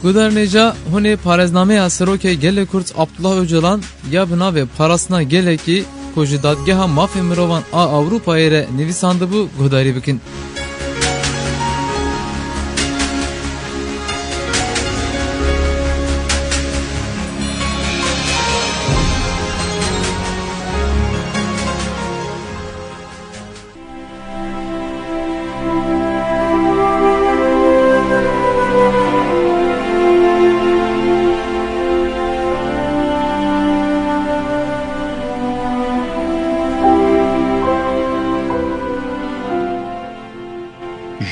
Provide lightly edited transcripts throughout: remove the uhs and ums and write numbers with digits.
Guderneca hune parezname Seroke Gele Kurt Abdullah Öcalan ya bina ve parasına geleki koji dadgeha mafya mirovan a Avrupa'ya re nivisandı bu gudari bikin.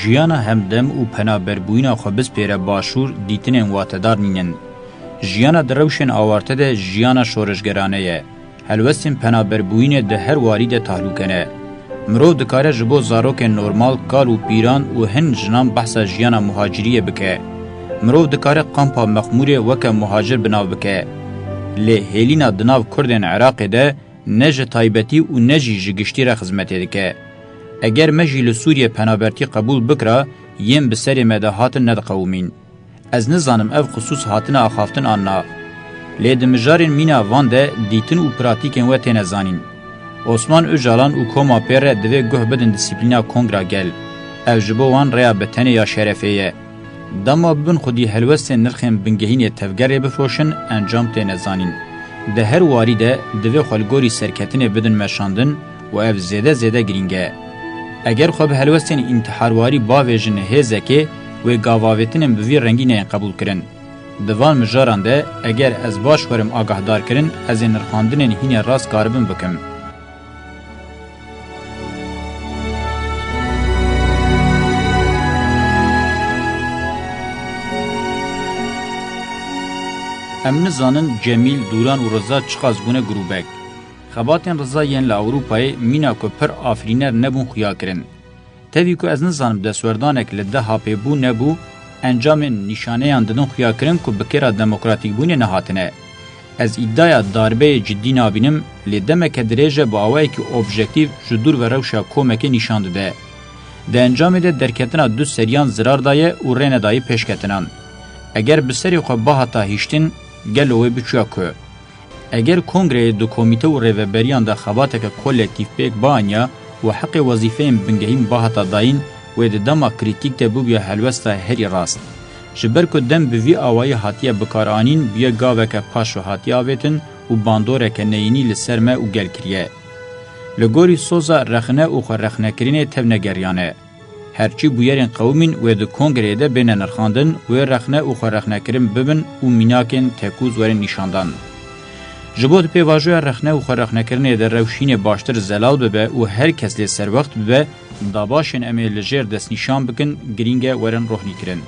Jiyana hemdem û penaberbûyîna xwe bispêre başûr dîtinên watedar nînin. Jiyana di rewşên awarte de jiyana şoreşgerane ye. Helwestên penaberbûyînê di her warî de tahlûke ne. Mirov dikare ji bo zarokên normal, kar û pîran û hin jinan behsa jiyana muhaciriyê bike. Mirov dikare kampa mexmûrê weke muhacir binav bike. Lê hêlîna di nav Kurdên Iraqê de ne ji taybetî û ne jî ji giştî re xizmetê dike. Eger me jî li Sûriye penabertî qebûl bikira, yên bi serê me de hatin nediqewimîn. Ez nizanim ev xusûs hatine axaftin an na. Lê di mijarên mîna van de dîtin û pratîkên we têne zanîn. Osman Öcalan û Koma Pêr re divê guh bidin disîplîna kongra gel. Ev ji bo wan rêya betenê ya şerefê ye. Dema bibin xwedî helwestên nirxên bingehînê tevgerê bifoşin, encam têne zanîn. Di her warî de divê xwelgorî serketinê bidin meşandin û ev zêde zêde girîng e. Eger xwe bi helwestên întiharwarî bavêjin hêzekê wê gavavetinên bi vî rengîneyên qebûl kirin. Di van mijaran de eger ez baş werim agahdar kirin, ez ê nirxandinên hînê rast karibim bikim. Em nizanin Cemîl, Duran û Riza çiqas bûne grûbek. Xebatên Riza yên li Ewropayê mîna ku pir afrîner nebûn xuya kirin. Tevî ku ez nizanim destwerdanek li de hapêbû nebû, encamên nîşaneyan didin xuya kirin ku bi kêra demokratîkbûnê nehatine. Ez îddia darbeyê ciddî nabînim, lê demeke dirêj bi awayekî objektiv ji dûr ve rewşa komekê nîşan dide. Di encamê de derketina du seriyan zirar daye û rê nedayî pêşketinan. Eger bi serê xwe bahata hîştin, gelo wê biçûya ku. Eger kongreyê di komîte û rêveberiyan de xebateke kolektif pêk baanya û heqê wezîfeyên bingehîn bahata dayîn, wê di dema krîtîk de bûbiye helwesta herî rast. Ji ber ku dem bi vî awayî hatiye bikaranîn, bûye gaveke paş ve hatiye avêtin û bandoreke neyînî li ser me û gelkiriye. Li gorî soza rexne û xwe rexnekirinê tevne geriyane. Herçî bûyerên qewmîn wê di kongreyê de bêne nirxandin, wê rexne û xwe rexnekirin bibin û mînakên tekûz werin nîşandan. Ji bo di pêvajoya rexne û xwe rexnekirinê de rewşînê baştir zelal bibe û her kes lê serwext bibe, dabaşên em ê li jêr destnîşan bikin, girîng e werin rohnîkirin.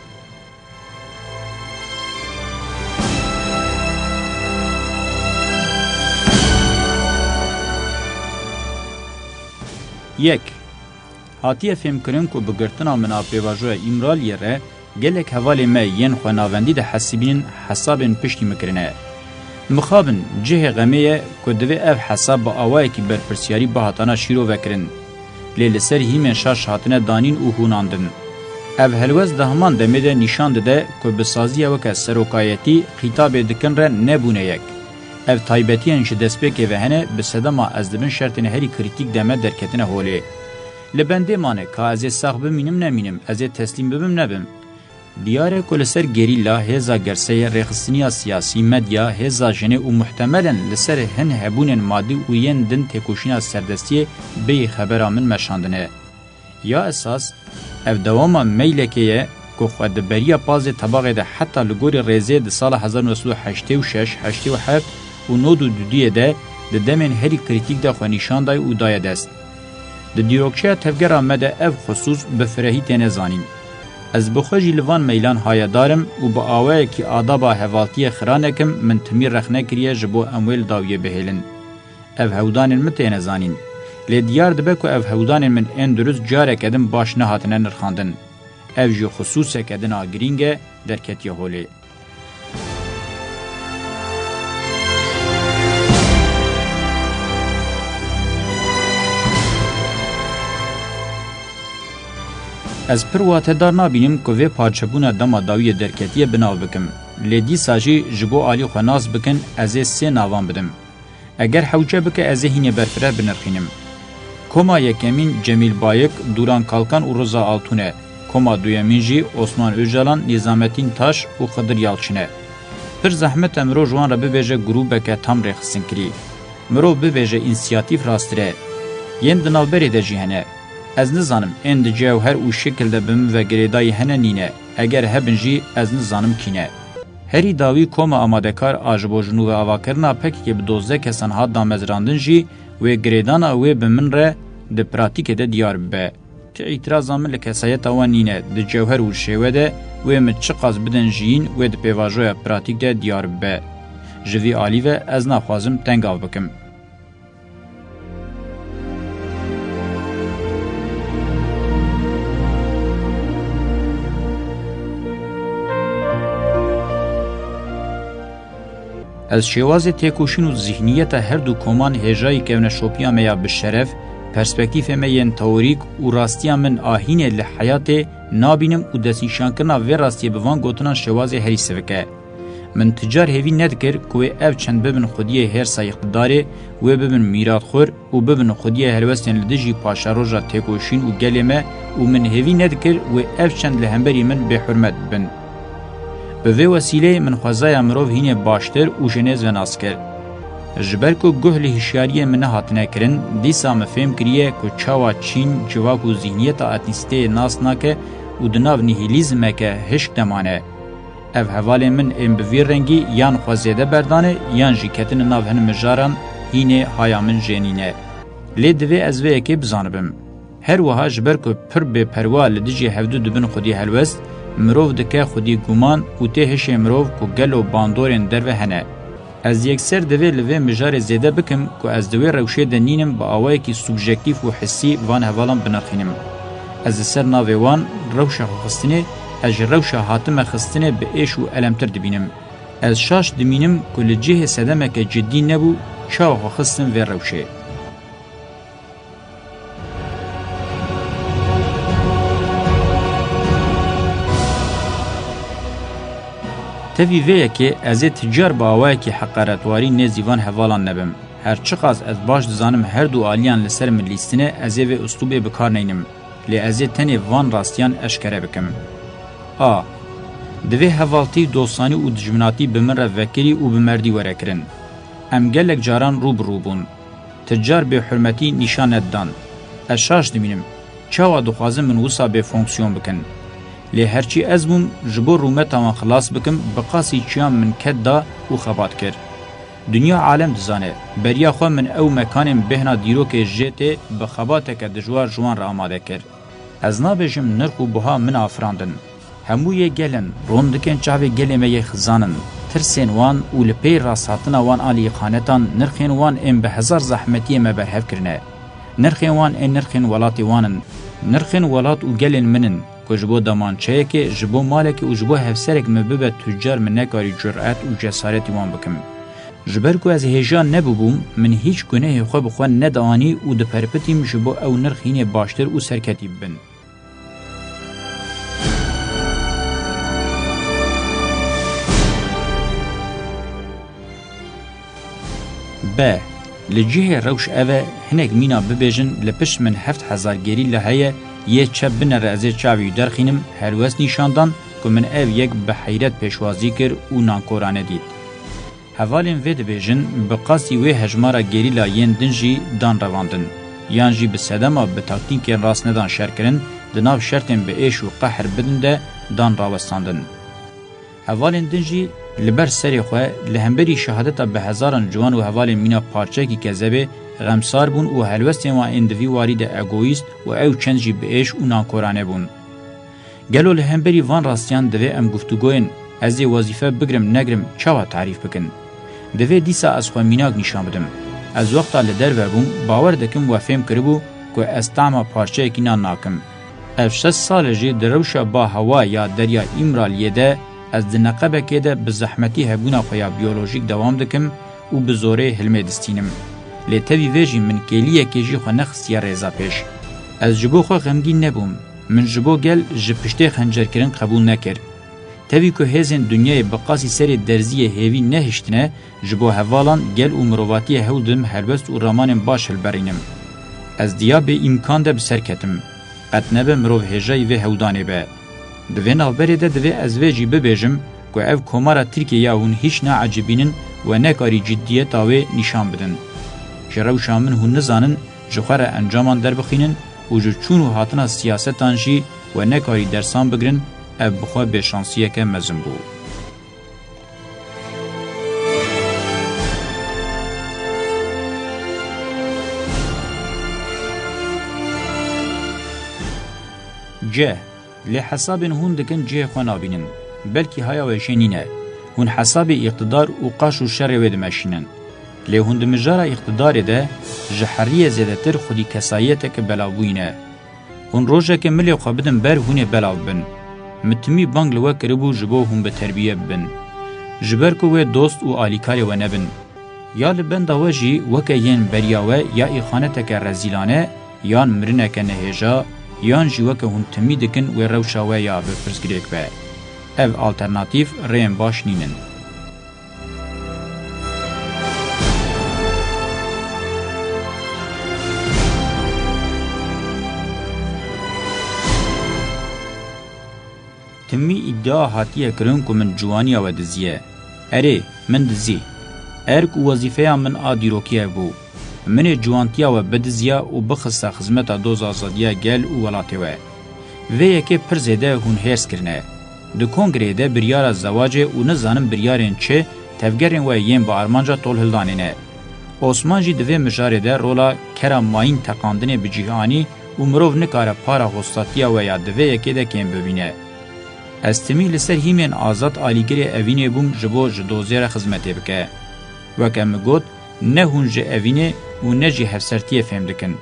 Yek, hatiye fêmkirin ku bi girtina mina pêvajoya îmraliyê re gelek hevalê me yên xwenavendî de hesibînin hesabên piştî mikirine. Mixabin cihê xemê ye ku divê ev hesab bi awayekî berpirsiyarî bihatana şîrov vekirin. Lê li ser hîmên şaş hatine danîn û hûnandin. Ev helwest di heman demê de nîşan dide ku bi saziya weke serokayetî xîtabê dikin re nebûne yek. Ev taybetiyên ji destpêkê ve hene bi sedema ez dibin şertên herî krîtîk deme derketine holê. Li bendê mane ka ez ê sax bimînim nemînim, ez ê teslîm bibim nebim. Diyare ku li ser gerîla hêza gerseyê rêxistiniya siyasî medya hêza jinê û muhtemelen li ser hin hebûnên madî û yên din têkoşîna serdestiyê bêyî xebera min meşandine. Ya esas ev dewama meylekê ye ku xwe di beriya pazê tebaxê de heta li gorî rêzê di sala 1986, 87 û nod û dudiyê de di demên herî krîtîk de xwe nîşan daye û daye dest. Di dîrokçeya tevgera me de ev xusûs bi firehî têne zanîn. Ez bi xwe jî li van meylan hayedarim û bi awayekî adaba hevaltiyê xiranekim min timî rexne kiriye ji bo em wê li dawiyê bihêlin. Ev hewdanên min têne zanîn. Lê diyar dibe ku ev hewdanên min ên durust carek edin baş nehatine nirxandin. Ev jî xusûsek edina girîng e derketiye holê. از پر واتدار نبینم که وی پارچبونه دما داوی درکتیه بناو بکم. لیدی ساجی جبو آلی خوناز بکن از سه ناوان بدم. اگر حوجه بکه از هینه برفره بنرخینم. کما یکمین جمیل بایک دوران کالکان و رضا آلتونه. کما دویمین جی عثمان اوجلان نظامتین تاش و خضر یالچنه. پر زحمت امرو جوان را ببیجه گروبه که تام رخصن کری. مرو ببیجه انسیاتیف راستره. ین دنالبری ده جیهنه. از نزانم اند جوهر او شکل ده بم و گریدای هنه نینه. اگر هبن جی از نزانم کینه. هری داوی کوما آمادکار آجبو جنو و آواکرنا پکی که بدوزده کسان هاد دامزراندن جی و گریدانا و بمن ره ده پراتیک ده دیار به. که اعتراض آمن لکسایت آوان نینه ده جوهر و شیوه ده و متشقاز بدن جین و ده پیواجوی پراتیک ده دیار به. جوی آلی و از نخوازم تنگاو بکم. از شواز تکوشین و ذهنیت هر دو کمان هجایی که ون شوپیا میا بشرف پرسپکتیف مین تئوریک و راستیا من آهین لحیات نابینم و دسیشان کرنا و راستی بوان گوتنان شواز هری سوکه. من تجار هیوی ندکر که او چند ببن خودیه هر سایق داره و ببن میراد خور و ببن خودیه هلوستین لدجی پاشاروژا تکوشین و گلمه و من هیوی ندکر و او چند لهمبری من به حرمت بن. به وی وسیله من خوازای امروف هینه باشتر و جنیز و ناس کرد. جبر که گهل هشیاری من هاتنه کرن دیسا مفهم کریه که چاوا چین جواک و ذهنیت اتنیسته ناس ناکه و دناو نیهیلیزمه که هشک دمانه. او حوال من ام بویر رنگی یان خوازیده بردانه یان جیکتن ناو هن مجاران هینه هایا من جنینه. لی دوی از وی اکی بزانبم. هر وها جبر که پر به پروا لدجی هفدو دبن خودی هلوست مروف دکه خودی گمان و ته هش مروف کو گل و باندورن در و هنه از یکسر دوی لوی مجار زیاده بکم که از دوی روشه دنینم با آوای کی سوبژکتیو و حسی وان حوالم بنرخینم از سر ناوی وان روشه خستنه از روشه حاتم خستنه به ایش و علمتر دبینم از شاش دمینم که لجه صدمه که جدی نبو شاو خستن و روشه تفی ویه که از تجار با آوائه که حقارتواری نزیوان حوالان نبم. هر چقاز از باش دزانم هر دو آلیان لسر من لیستنه از و اسطوبه بکار نینم. لی از تنی وان راستیان اشکره بکم. دوی حوالتی دوستانی و دجمناتی بمن را وکری و بمردی ورکرن. ام گلک جاران روب بون. تجار به حرمتی نشان ندان. اشاش دمینم. چاوا دخوازم من وصا به فونکسیون بکن. لی هرچی از بوم جبور رومت آن خلاص بکم بقاسی چیان من کد دا و خبات کرد. دنیا عالم دزانه بریا خو من او مکانم بهنا دیرو که جته بخبات که دجوار جوان را آماده کرد. از نابجم نرخ و بها من آفراندن. هموی گلن روندکن چاوی گلمه ی خزانن. ترسین وان و لپی راساتنا وان آلی خانتان نرخین وان ام به هزار زحمتی مبرهف کرنه. نرخین وان ان نرخین ولاتی وانن. نرخین ولات و گلن منن. که جبو دمانچه که جبو مالک و جبو هفسرک مببه تجار من نکاری جرأت و جسارتی وان بکم. جبر که از هیجان نبوبوم من هیچ گناه خواه بخوان ندانی و دپرپتیم جبو او نرخین باشتر و سرکتی بن. ب. لجه روش اوه هنگ مینا ببیجن لپش من 7000 گری لحیه یه چه بنر از چاوی درخینم هر وست نشاندان که من او یک به حیرت پیشوازی کر و نانکورانه دید. حوالین وید بیجن بقاسی وی هجمارا گریلا ین دنجی دان رواندن. یانجی به صدما به تاکتیک راست ندان شرکرن دناو شرطن به ایش و قهر بدن ده دان راوستاندن. حوالین دنجی لبر سری خواه لهمبری شهادتا به هزاران جوان و حوالین مینا پارچه کی کذبه غمسار بون و هلوستین و اندوی وارد اگویست و او چنجی به ایش و نانکورانه بون. گلو لهمبری وان راستیان دوی ام گفتگوین از دی وظیفه بگرم نگرم چاوا تعریف بکن. دوی دیسا از خواه میناگ نشان بدم. از وقتا لدر بوم باور دکم و فهم کربو که از طعم پارچه کینا ناکم. اف 6 سال جی دروشا با هوا یا دریا ایمرالیه ده از دنقبه که ده بزحمتی هبونا خویا بیولوژیک دوام دکم و بزوره حلمه دستینم. لی تاوی ویجی من کلیه که جی خو نخستی رزا پیش. از جبو خو غمگین نبوم. من جبو گل جپشته خنجر کرن قبول نکر. تاوی که هزین دنیای بقاسی سری درزی هیوی نهشتنه جبو هوالان گل و مروواتی هودم هربست و رامان باش هلبرینم. از دیا به امکان ده بسرکتم. قد نبه مروو هجای و هودانه به. دوی نوبری ده دوی از ویجی ببیجم که او کمارا ترکیه هون هیچ نعجبینن و نکاری جدیت آوه نشان بدن. جراو شامن هون نزانن جخوار انجامان در بخینن و جو چونو هاتنا سیاستان جی و نکاری درسان بگرن او بخواه به شانسیه که مزم بو. جه لحساب هون دکن جه خواه نبینن بلکی های وشنینه هون حساب اقتدار و قاش و شر و دمشینن لی هون دمجار اقتدار ده جحریه زیده تر خودی کسایت که بلاوینه هون روژه که ملی خواه بدن بر هونه بلاو بن متمی بانگ لوا کربو جبو هم به تربیه بن جبر که و دوست و آلیکاری و نبن یا لبن دواجی وکه ین بریاوه یا ایخانه که رزیلانه یان مرنه که نهیجا یان جیوه که هون تمی دکن و روشاوه یا به پرسگریک به ev alternatif rên baş nînin. Timî iddia hatiye kirin ku min ciwaniya we diziye. Erê, min dizî. Er ku wezîfeya min a dîrokiye bû. Minê ciwantiya we bidiziya û bixiste xizmeta doz azadiya gel û welatê we. Vê yekê pir zêde hûn hêrs kirine. د کنگره ده بریار زواجه و نزانم بریارین چه تفگرین و یم با ارمانجا طول هلدانینه. عثمان جی دوی مجاره ده رولا کرا ماین تقاندنه بجیهانی و مروف نکاره پارا غستاتیا و یا دوی یکی ده کم ببینه. استمی لسر هیمین آزاد آلیگری اوینه بوم جبو جدوزیر خزمته بکه. وکم گوت نه هونج اوینه و نه جی هفسرتیه فهم دکن.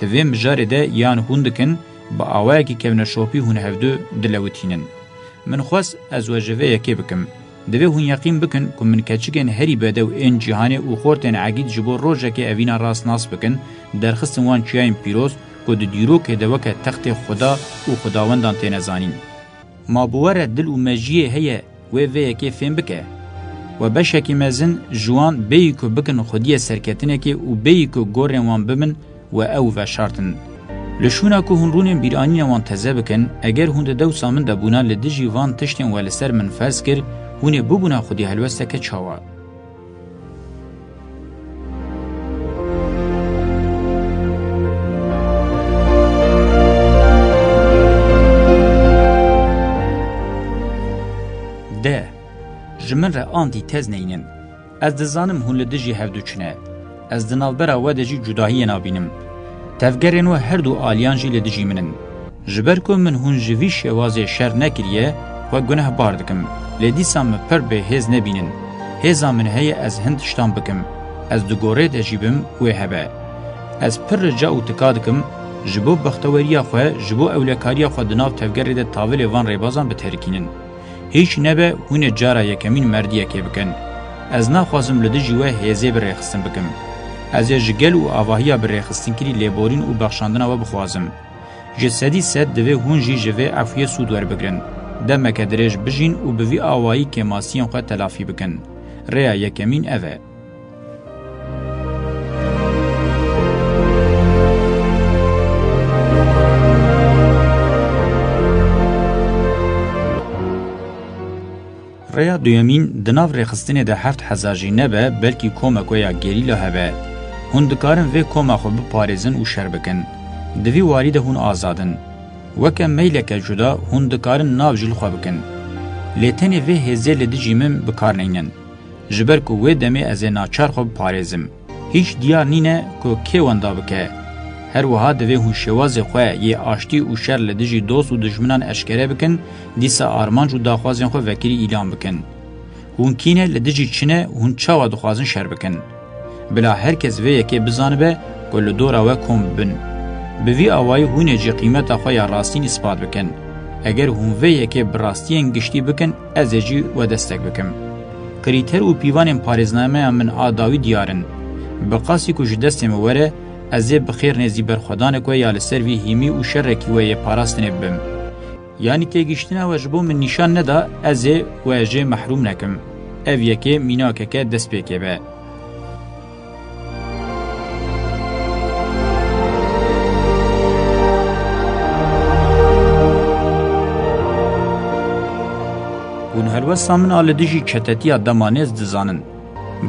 دوی مجاره ده یان هون دکن با آوه که کونه شوپی هون هفدو دلوتینن. من خواست از وجهه یکی بکم. دوی هون یقین بکن که من کچگین هری بده و این جهانی و خورتین عقید جبو روژه که اوینا راست ناس بکن درخستن وان چیاین پیروز که دیرو که دوکه تخت خدا و خداوندان تینزانین. ما بواره دل و مجیه هیه و یکی فهم بکه. و بشکی مزن جوان بیی که بکن خودی سرکتنه که و بیی که گورن وان بمن و او و شارتن. لشونا که هون رونین بیرانی وان تزه بکن اگر هون دو سامن دبونا لدجی وان تشتین و لسر من فرض کر هون ببونا خودی هلوسته که چاوا. ده جمن را آنتی تز نینن از دزانم هون لدجی هفدو چنه از دنالبرا و دجی جداهی نابینم تفگرین و هر دو آلیان جی لدجی منن. جبر که من هون جوی شوازی شر نکریه و گناه باردکم. لدیسام پر به هز نبینن. هزا من هی از هند شتان بکم. از دگوره دجیبم و هبه. از پر رجا و تکادکم جبو بختوریا خواه جبو اولکاریا خواه دناو تفگر ده تاول وان ریبازان بترکینن. هیچ نبه هون جارا یکمین مردیه که بکن. از نخوازم لدجی و هزه برخستن بکم. از جگل و آواهیا برخستن کری لیبورین و بخشاندن و بخوازم. جسدی سد دوی هون جی جوه عفوی سود ور بگرن. دمک درج بجین و بوی آواهی که ماسیان خواه تلافی بکن. ریا یکمین اوه. ریا دویمین دناو رخستن ده 7000 جی نبه بلکی کومکویا گریلا هبه. هون دکارن و کوما خو بپارزن و شر بکن. دوی والده هون آزادن. وکه میلکه جدا هون دکارن ناو جل خو بکن. لیتنی و هزه لدجیمم بکار نینن. جبر کو و دمی از ناچار خو بپارزم. هیچ دیار نینه کو کی وندا بکه. هر وها دوی هون شواز خو یه آشتی و شر لدجی دوست و دشمنان اشکره بکن. دیسا آرمانج و داخوازن خو وکیلی اعلام بکن. هون کینه لدجی چنه هون چاوا دخوازن شر بکن. بلا هرکس وی یکی بزانه به کل دورا و کم بن. بوی آوائی هونه جی قیمت آخوی راستین اثبات بکن. اگر هون وی یکی براستین گشتی بکن از جی و دستک بکم. کریتر و پیوان پارزنامه من آداوی دیارن. بقاسی کش دست موره از بخیر نزی برخودان کو یا لسر وی هیمی او شرکی و پاراستنه بم یعنی تگیشتنه و جبو من نشان ندا از واجه محروم نکم اف یکی میناکه که دست پیکه به اون هر وسا من آل دجی چتتی دمانز دزانن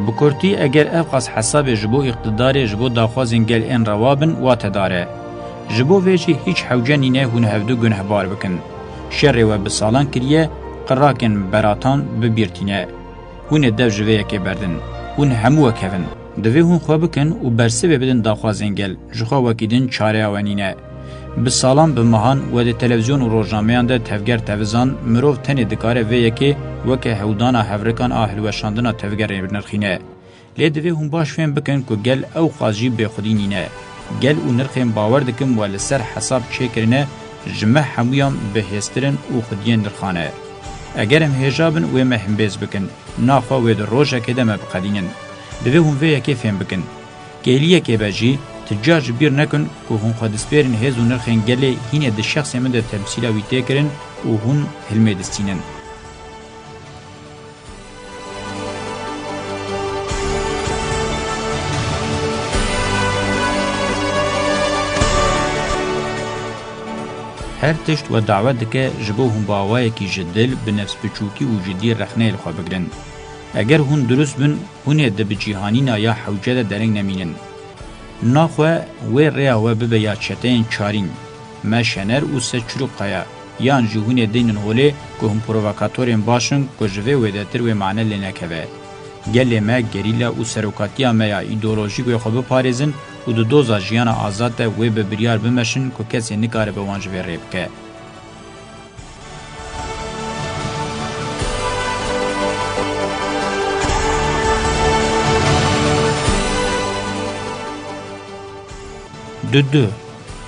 بکرتی اگر افقاس حساب جبو اقتدار جبو داخوازن گل این روابن وات داره جبو ویجی هیچ حوجه نینه هون هفدو گنه بار بکن شر و بسالان کریه قراکن براتان ببیرتینه هون دو جوه که بردن هون همو کهون دوی هون خواه بکن و برسه بدن داخوازن گل جخوا وکیدن چاره آوانینه بسالان بمهان و ده تلویزیون و روزنامه‌ان ده تفگر تفزان مروف تنی دکاره و یکی وکه هودانا هفرکان آهل و شاندنا تفگر نرخینه لی دوی هم باش فهم بکن که گل او خازجی به خودی نینه گل او نرخیم باور دکم و لسر حساب چه کرنه جمع همویان به هسترن او خودین نرخانه اگر هم هجابن و مهم بیز بکن ناخوا و ده روژه که دمه بقدینن دوی هم و یکی فهم بکن گلیه که بجی تجار بیر نکن که هون خودسپیرن هز و نرخین گلی هینه ده شخص من ده تمثیل ویته کرن و هون حلمه دستینن. هر تشت و دعوت دکه جبو هون باوای کی جدل به نفس بچوکی و جدی رخنه لخوا بگرن. اگر هون درست بن هونه ده بجیهانی نا یا حوجه ده درنگ نمینن. ناخواه و ریا و ببه یا چتین چارین ما شنر او سه چروب قایا یان جهون دینن هوله که هم پرووکاتورین باشن که جوه و دتر و معنی لنکوه گل ما گریلا او سروکاتیا ما یا ایدولوژیک و خوب پارزن و دو دوزا جیان آزاد و به بریار بمشن که کسی نکاره به وانج و ریب که دو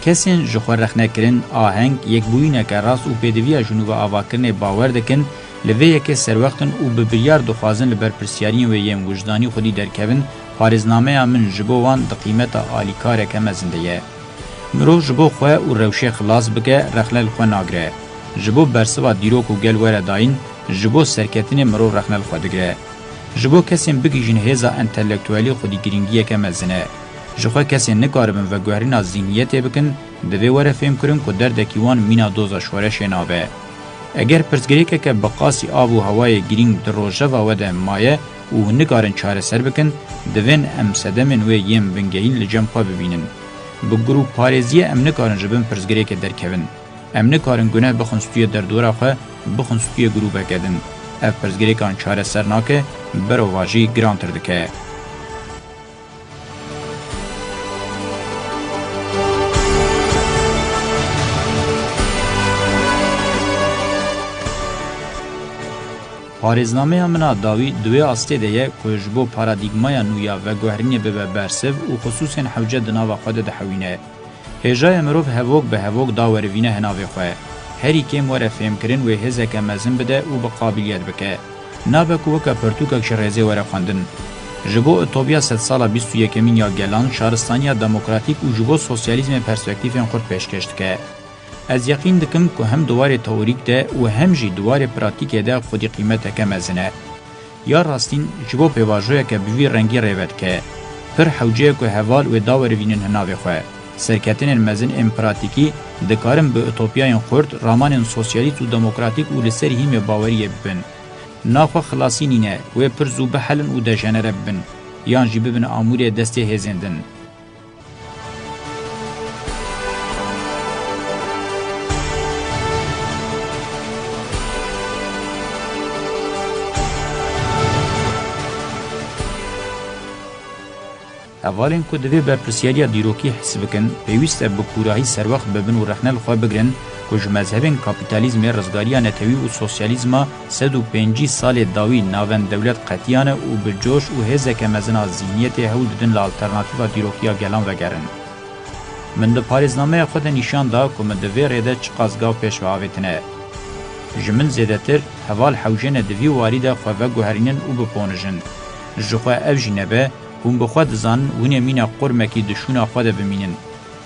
کسین جخور رخنه کرن آهنگ یک بوینه که راست او پیدوی جنوب آواکرن باور دکن لوی یک سر وقتن او ببریار دخوازن لبر پرسیارین و یم وجدانی خودی درکوین پارزنامه من جبوان د قیمت آلیکاره که مزنده یه. مرو جبو خواه او روشه خلاص بگه رخلل خواه ناگره. جبو برسوا دیروک و گل وره داین جبو سرکتین مرو رخنل خواه دگره. جبو کسین بگی جنهیزا انتلیکتوالی خودی گرینگیه که مزنه. جخوا کسی نکاربن و گوهرین ذهنیت بکن دوی وره فهم کرن که در دکیوان مینا دوزا شورش نابه. اگر پرسگری که بقاسی آب و هوای گرینگ در روژه و وده مایه و نکارن چاره سر بکن دوین ام سدمن و یم بنگهین لجم پا ببینن. بگرو پارزیه ام نکارن جبن پرسگری که در کون. ام نکارن گناه بخونستوی در دورا خواه بخونستوی گروه بکدن. اف پرسگری کان چاره سر ناکه برو واجی گرانتر دکه. پارزنامه همنا داوی دوی آسته دیه که جبو پارادیگمای نویا و گوهرینی به برسف و خصوصا حوجه دناو خود دحوینه. هجای مروف هفوک به هفوک داوروینه هناوی خواه. هری کم وره فهم کرن و هزه که مزن بده و بقابلیت بکه. نابه که وکا پرتوکک شرزه وره خواندن. جبو اتوبیا 100 سالا 21 یا گلان شهرستانی دموکراتیک و جبو سوسیالیزم پرسپکتیفین خود پیشکشت که. از یقین دکم که هم دوار تئوریک ده و هم جی دوار پراتیک ده خودی قیمت که مزنه. یا راستین جبو پیواجوه که بوی رنگی ریوت که پر حوجه که حوال و داور وینن هناوی خواه. سرکتن المزن امپراتیکی دکارم به اتوپیای خورد رامان سوسیالیست و دموکراتیک و لسر هیم باوری ببن. ناخوا خلاصی نینه و پر زوبه حلن و دجنره ببن. یان جی ببن آمور دسته هزندن. اولین که دوی برپرسیاری دیروکی حسب کن پیوست بکوراهی سر وقت ببن و رخنل خواه بگرن که جمذهبین کپیتالیزم رزگاری نتوی و سوسیالیزم 150 سال داوی ناون دولت قطیان و بجوش و هزه که مزن ذهنیت هول دن لالترناتیو دیروکیا گلان وگرن. من ده پارزنامه خود نشان دا که من دوی ریده چقازگاو پیش و آویتنه. جمن زیده تر حوال حوجین دوی وارید خواه گوهرینن و بپونجن. جخواه او جنبه هون بخوا دزان ونه مینا قرمکی دشونا خوا ده بمینن.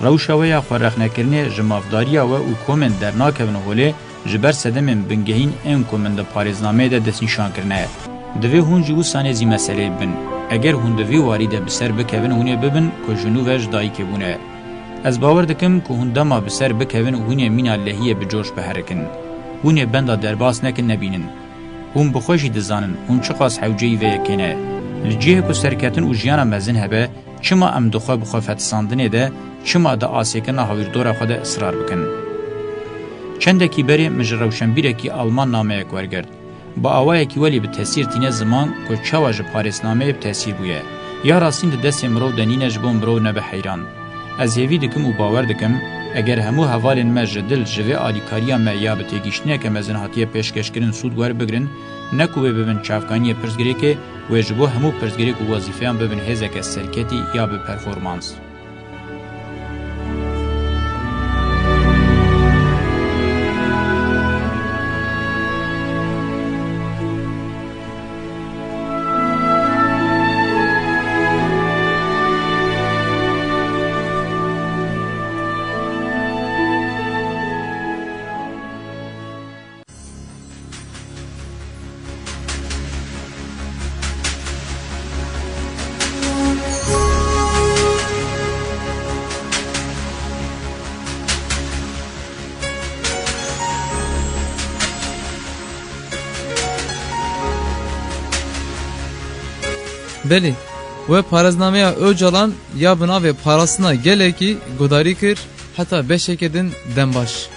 روشاویا خورخنکرنه جمافداریا و او کومن در ناکبن هوله جبر سدمن بنگهین این کومن ده پارێزنامه ده دستنیشان کرنه. دوی هون جو سانه زی مسئله بن. اگر هون دوی واری ده بسر بکوین هونه ببن که جنو وش دایی که بونه. از باور دکم که هون دما بسر بکوین هونه مینا لحیه بجوش بهرکن. هونه بندا درباس نکن نبینن. هون بخوشی دزانن هون چقاس حوجهی و یکنه. لجیه که سرکتن و جیانا مزن هبه چما ام دخوا بخوا فتساندنه ده چما ده آسیکن هاویر دور خود اصرار بکن. چندکی بری مجروشنبیره کی آلمان نامه یک ورگرد. با آوائه کی ولی به تاثیر تینه زمان که چواج پاریس نامه به تاثیر بویه. یا راستین ده دست مرو دنینه جبو مرو نبه حیران. از هیوی دکم و باور دکم اگر همو حوالین مجدل جوه آلیکاریا ما یا به تیگیشنه که مزن حتیه پیشکش کرن سود ور بگرن نکوه ببین چافکانی پرزگری که و جبو همو پرزگری که وظیفه هم ببین هزک سرکتی یا به پرفورمانس. بلی و پارێزنامه Öcalan ya bina ve parasına geleki godari kir hatta beşekedin dembaş.